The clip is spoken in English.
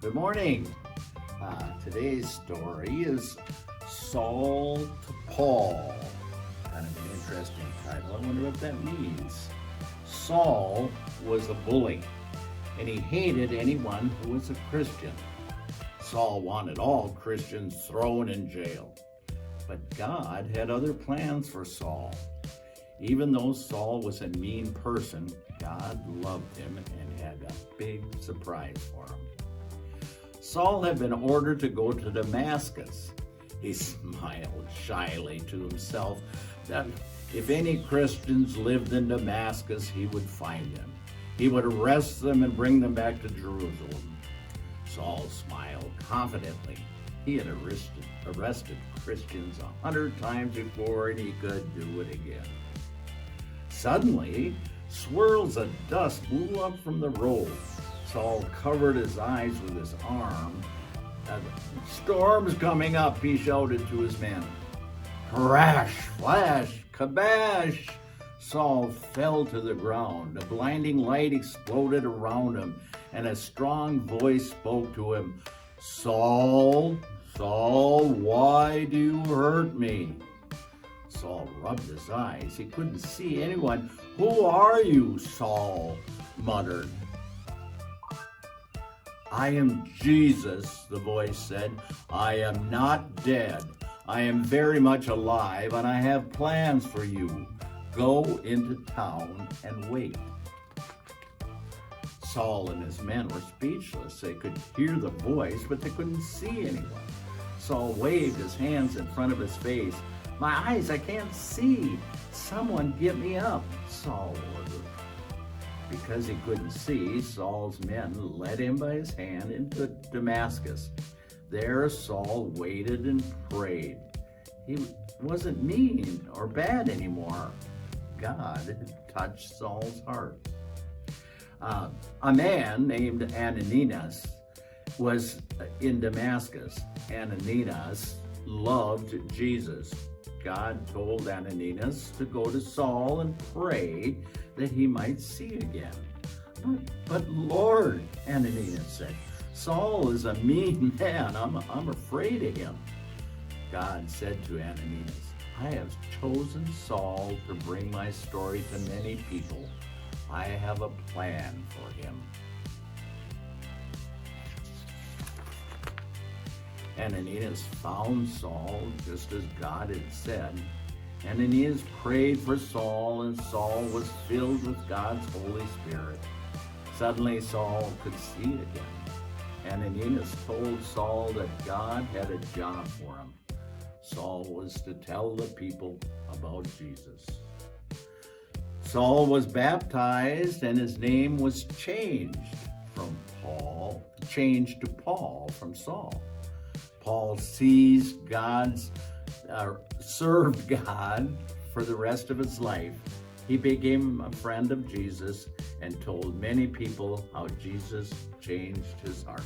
Good morning. Today's story is Saul to Paul. Kind of an interesting title. I wonder what that means. Saul was a bully, and he hated anyone who was a Christian. Saul wanted all Christians thrown in jail. But God had other plans for Saul. Even though Saul was a mean person, God loved him and had a big surprise for him. Saul had been ordered to go to Damascus. He smiled shyly to himself that if any Christians lived in Damascus, he would find them. He would arrest them and bring them back to Jerusalem. Saul smiled confidently. He had arrested Christians 100 times before, and he could do it again. Suddenly, swirls of dust blew up from the road. Saul covered his eyes with his arm. "The storm's coming up," he shouted to his men. Crash, flash, kabash! Saul fell to the ground. A blinding light exploded around him, and a strong voice spoke to him. "Saul, Saul, why do you hurt me?" Saul rubbed his eyes. He couldn't see anyone. "Who are you?" Saul muttered. "I am Jesus," the voice said. "I am not dead. I am very much alive, and I have plans for you. Go into town and wait." Saul and his men were speechless. They could hear the voice, but they couldn't see anyone. Saul waved his hands in front of his face. "My eyes, I can't see. Someone get me up," Saul ordered. Because he couldn't see, Saul's men led him by his hand into Damascus. There Saul waited and prayed. He wasn't mean or bad anymore. God had touched Saul's heart. A man named Ananias was in Damascus. Ananias loved Jesus. God told Ananias to go to Saul and pray that he might see again. But Lord, Ananias said, "Saul is a mean man. I'm afraid of him." God said to Ananias, "I have chosen Saul to bring my story to many people. I have a plan for him." Ananias found Saul just as God had said. Ananias prayed for Saul, and Saul was filled with God's Holy Spirit. Suddenly Saul could see again. Ananias told Saul that God had a job for him. Saul was to tell the people about Jesus. Saul was baptized, and his name was changed to Paul from Saul. Paul served God for the rest of his life. He became a friend of Jesus and told many people how Jesus changed his heart.